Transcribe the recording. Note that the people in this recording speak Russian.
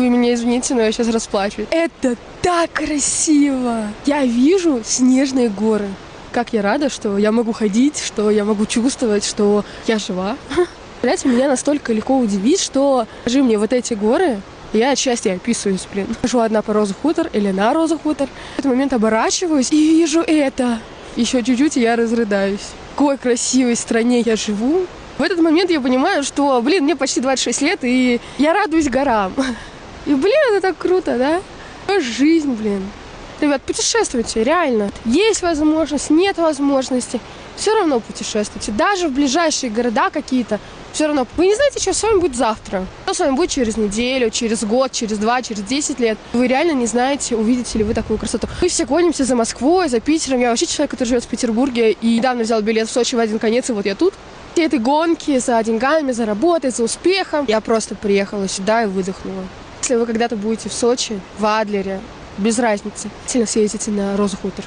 Вы меня извините, но я сейчас расплачусь. Это так красиво! Я вижу снежные горы. Как я рада, что я могу ходить, что я могу чувствовать, что я жива. Блять, меня настолько легко удивить, что скажи мне вот эти горы, я от счастья описываюсь, блин. Хожу одна по Роза Хутор или на Роза Хутор. В этот момент оборачиваюсь и вижу это. Еще чуть-чуть, и я разрыдаюсь. В какой красивой стране я живу. В этот момент я понимаю, что, блин, мне почти 26 лет, и я радуюсь горам. И, блин, это так круто, да? Жизнь, блин. Ребят, путешествуйте, реально. Есть возможность, нет возможности. Все равно путешествуйте. Даже в ближайшие города какие-то. Все равно. Вы не знаете, что с вами будет завтра. Что с вами будет через неделю, через год, через 2, через 10 лет. Вы реально не знаете, увидите ли вы такую красоту. Мы все гонимся за Москвой, за Питером. Я вообще человек, который живет в Петербурге. И недавно взял билет в Сочи в один конец, и вот я тут. Все этой гонки за деньгами, за работой, за успехом. Я просто приехала сюда и выдохнула. Если вы когда-то будете в Сочи, в Адлере, без разницы, сильно съездите на Роза Хутор.